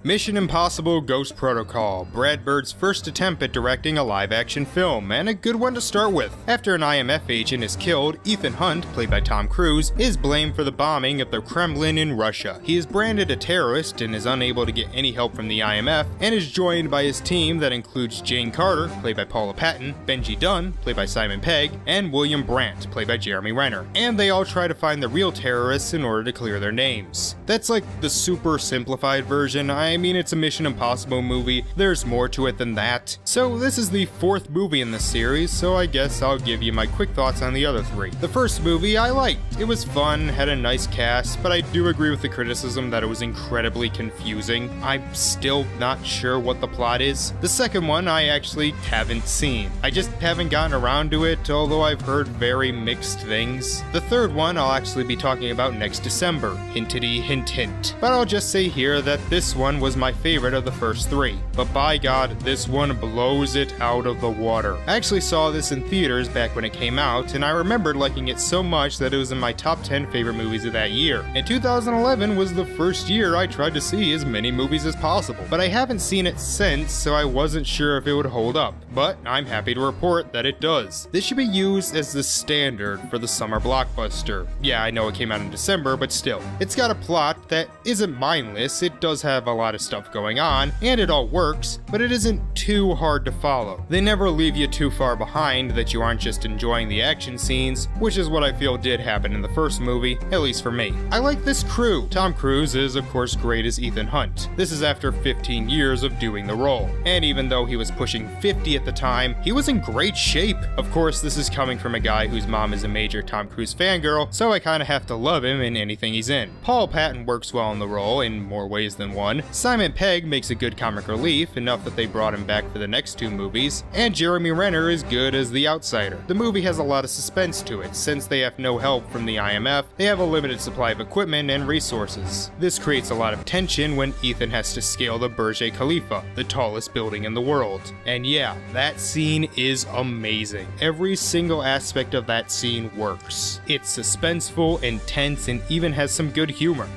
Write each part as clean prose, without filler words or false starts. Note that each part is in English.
Mission Impossible Ghost Protocol, Brad Bird's first attempt at directing a live-action film, and a good one to start with. After an IMF agent is killed, Ethan Hunt, played by Tom Cruise, is blamed for the bombing of the Kremlin in Russia. He is branded a terrorist and is unable to get any help from the IMF, and is joined by his team that includes Jane Carter, played by Paula Patton, Benji Dunn, played by Simon Pegg, and William Brandt, played by Jeremy Renner. And they all try to find the real terrorists in order to clear their names. That's like the super simplified version. I mean, it's a Mission Impossible movie, there's more to it than that. So this is the fourth movie in the series, so I guess I'll give you my quick thoughts on the other three. The first movie I liked. It was fun, had a nice cast, but I do agree with the criticism that it was incredibly confusing. I'm still not sure what the plot is. The second one I actually haven't seen. I just haven't gotten around to it, although I've heard very mixed things. The third one I'll actually be talking about next December. Hintity hint hint. But I'll just say here that this one was my favorite of the first three, but by God, this one blows it out of the water. I actually saw this in theaters back when it came out, and I remembered liking it so much that it was in my top 10 favorite movies of that year. And 2011 was the first year I tried to see as many movies as possible, but I haven't seen it since, so I wasn't sure if it would hold up, but I'm happy to report that it does. This should be used as the standard for the summer blockbuster. Yeah, I know it came out in December, but still. It's got a plot that isn't mindless, it does have a lot of stuff going on, and it all works, but it isn't too hard to follow. They never leave you too far behind that you aren't just enjoying the action scenes, which is what I feel did happen in the first movie, at least for me. I like this crew. Tom Cruise is of course great as Ethan Hunt. This is after 15 years of doing the role, and even though he was pushing 50 at the time, he was in great shape. Of course, this is coming from a guy whose mom is a major Tom Cruise fangirl, so I kinda have to love him in anything he's in. Paul Patton works well in the role in more ways than one. Simon Pegg makes a good comic relief, enough that they brought him back for the next two movies, and Jeremy Renner is good as the outsider. The movie has a lot of suspense to it. Since they have no help from the IMF, they have a limited supply of equipment and resources. This creates a lot of tension when Ethan has to scale the Burj Khalifa, the tallest building in the world. And yeah, that scene is amazing. Every single aspect of that scene works. It's suspenseful, intense, and even has some good humor.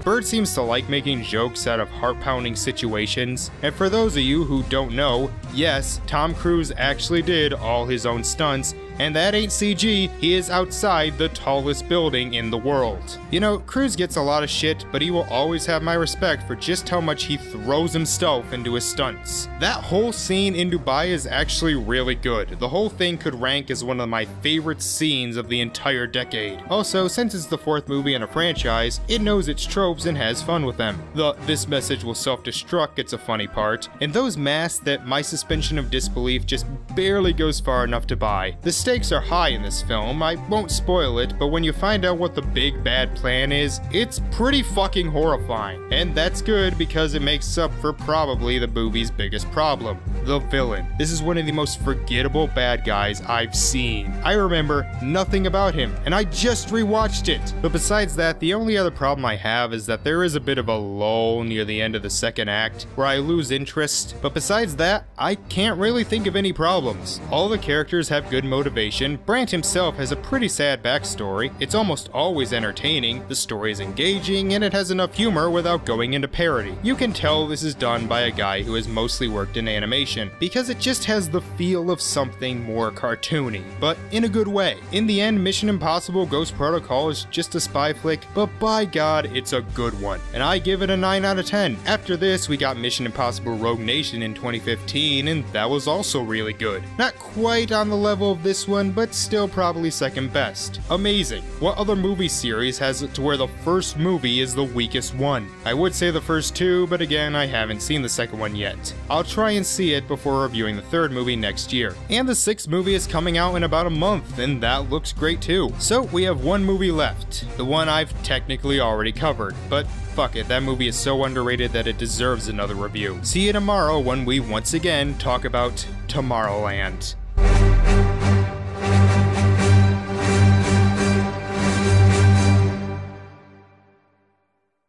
Bird seems to like making jokes out of heart-pounding situations, and for those of you who don't know, yes, Tom Cruise actually did all his own stunts, and that ain't CG, he is outside the tallest building in the world. You know, Cruise gets a lot of shit, but he will always have my respect for just how much he throws himself into his stunts. That whole scene in Dubai is actually really good. The whole thing could rank as one of my favorite scenes of the entire decade. Also, since it's the fourth movie in a franchise, it knows its tropes and has fun with them. The "this message will self-destruct" gets a funny part, and those masks that my suspension of disbelief just barely goes far enough to buy. The stakes are high in this film, I won't spoil it, but when you find out what the big bad plan is, it's pretty fucking horrifying. And that's good because it makes up for probably the movie's biggest problem, the villain. This is one of the most forgettable bad guys I've seen. I remember nothing about him, and I just rewatched it. But besides that, the only other problem I have is that there is a bit of a lull near the end of the second act where I lose interest, but besides that, I can't really think of any problems. All the characters have good motivation. Brandt himself has a pretty sad backstory. It's almost always entertaining, the story is engaging, and it has enough humor without going into parody. You can tell this is done by a guy who has mostly worked in animation, because it just has the feel of something more cartoony, but in a good way. In the end, Mission Impossible Ghost Protocol is just a spy flick, but by God, it's a good one, and I give it a 9 out of 10. After this, we got Mission Impossible Rogue Nation in 2015, and that was also really good. Not quite on the level of this one, but still probably second best. Amazing. What other movie series has it to where the first movie is the weakest one? I would say the first two, but again, I haven't seen the second one yet. I'll try and see it before reviewing the third movie next year. And the sixth movie is coming out in about a month, and that looks great too. So we have one movie left, the one I've technically already covered, but fuck it, that movie is so underrated that it deserves another review. See you tomorrow when we once again talk about Tomorrowland.